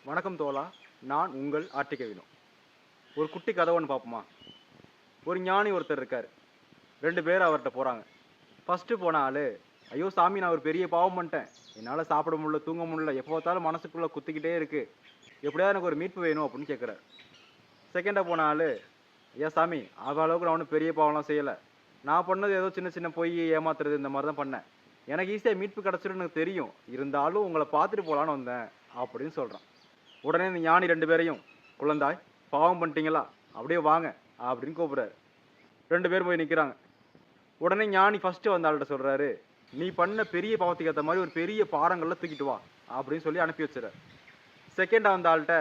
வணக்கம் தோழா, நான் உங்கள் ஆர்டிகே வினோ. ஒரு குட்டி கதை ஒன்று பார்ப்போமா? ஒரு ஞானி ஒருத்தர் இருக்கார். 2 பேர் அவர்கிட்ட போகிறாங்க. ஃபஸ்ட்டு போன ஆள், ஐயோ சாமி, நான் ஒரு பெரிய பாவம் பண்ணிட்டேன், என்னால் சாப்பிட முடியல, தூங்க முடியல, எப்போ பார்த்தாலும் மனசுக்குள்ளே குத்திக்கிட்டே இருக்கு, எப்படியாவது எனக்கு ஒரு மீட்பு வேணும் அப்படின்னு கேட்குறாரு. செகண்டாக போன ஆள், ஐயா சாமி, ஆக அளவுக்கு நான் ஒன்றும் பெரிய பாவம்லாம் செய்யலை, நான் பண்ணது ஏதோ சின்ன சின்ன பொய் ஏமாத்துறது இந்த மாதிரி தான் பண்ணேன், எனக்கு ஈஸியாக மீட்பு கிடச்சிடும் எனக்கு தெரியும், இருந்தாலும் உங்களை பார்த்துட்டு போகலான்னு வந்தேன் அப்படின்னு சொல்கிறான். உடனே இந்த ஞானி 2 பேரையும், குழந்தாய், பாவம் பண்ணிட்டீங்களா, அப்படியே வாங்க அப்படின்னு கூப்பிடுறாரு. 2 பேர் போய் நிற்கிறாங்க. உடனே ஞானி ஃபர்ஸ்ட் வந்த ஆள்கிட்ட சொல்றாரு, நீ பண்ண பெரிய பாவத்துக்கு ஏற்ற மாதிரி ஒரு பெரிய பாறங்கள்ல தூக்கிட்டு வா அப்படின்னு சொல்லி அனுப்பி வச்சுறாரு. செகண்டா வந்த ஆள்கிட்ட,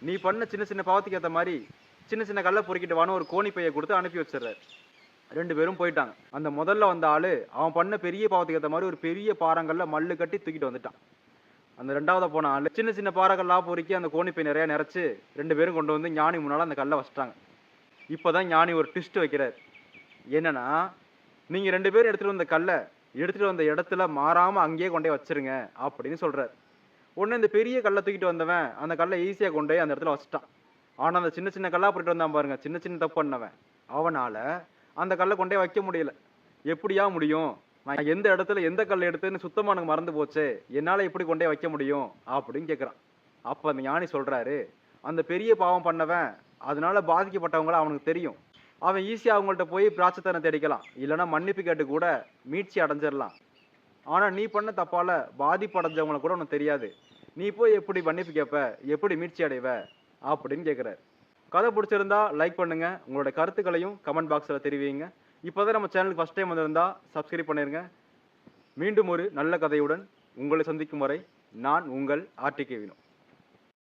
நீ பண்ண சின்ன சின்ன பாவத்துக்கு ஏற்ற மாதிரி சின்ன சின்ன கல்லை பொறுக்கிட்டு வான்னு ஒரு கோணி பையை கொடுத்து அனுப்பி வச்சிடறாரு. 2 பேரும் போயிட்டாங்க. அந்த முதல்ல வந்த ஆளு அவன் பண்ண பெரிய பாவத்துக்கு ஏற்ற மாதிரி ஒரு பெரிய பாறங்கல்ல மல்லு கட்டி தூக்கிட்டு வந்துட்டான். அந்த 2வது போன ஆளு சின்ன சின்ன பாறைகள்லாம் பொறுக்கி அந்த கோணிப்பை நிறைய நிறைச்சு 2 பேரும் கொண்டு வந்து ஞானி முன்னால அந்த கல்லை வச்சிட்டாங்க. இப்போதான் ஞானி ஒரு ட்விஸ்ட் வைக்கிறார். என்னன்னா, நீங்க 2 பேரும் எடுத்துட்டு வந்த கல்லை எடுத்துட்டு வந்த இடத்துல மாறாம அங்கேயே கொண்டே வச்சிருங்க அப்படின்னு சொல்றாரு. உடனே இந்த பெரிய கல்லை தூக்கிட்டு வந்தவன் அந்த கல்லை ஈஸியா கொண்டு போய் அந்த இடத்துல வச்சுட்டான். ஆனா அந்த சின்ன சின்ன கல்லா போயிட்டு வந்தான் பாருங்க, சின்ன சின்ன தப்பு பண்ணவன், அவனால அந்த கல்லை கொண்டே வைக்க முடியல. எப்படியா முடியும், நான் எந்த இடத்துல எந்த கல் எடுத்தேன்னு சுத்தமா எனக்கு மறந்து போச்சே, என்னால எப்படி கொண்டே வைக்க முடியும் அப்படின்னு கேட்குறான். அப்ப அந்த ஞானி சொல்றாரு, அந்த பெரிய பாவம் பண்ணவன் அதனால பாதிக்கப்பட்டவங்கள அவனுக்கு தெரியும், அவன் ஈஸியா அவங்கள்ட்ட போய் பிராயச்சித்தனை தேடிக்கலாம், இல்லைன்னா மன்னிப்பு கேட்டு கூட மீட்சி அடைஞ்சிடலாம். ஆனா நீ பண்ண தப்பால பாதிப்படைஞ்சவங்களை கூட உனக்கு தெரியாது, நீ போய் எப்படி மன்னிப்பு கேட்ப, எப்படி மீட்சி அடைவ அப்படின்னு கேட்குறாரு. கதை பிடிச்சிருந்தா லைக் பண்ணுங்க, உங்களோட கருத்துக்களையும் கமெண்ட் பாக்ஸில் தெரிவிங்க. இப்போதான் நம்ம சேனலுக்கு ஃபஸ்ட் டைம் வந்திருந்தா சப்ஸ்கிரைப் பண்ணிருங்க. மீண்டும் ஒரு நல்ல கதையுடன் உங்களை சந்திக்கும் வரை நான் உங்கள் ஆர்டிகே வினோ.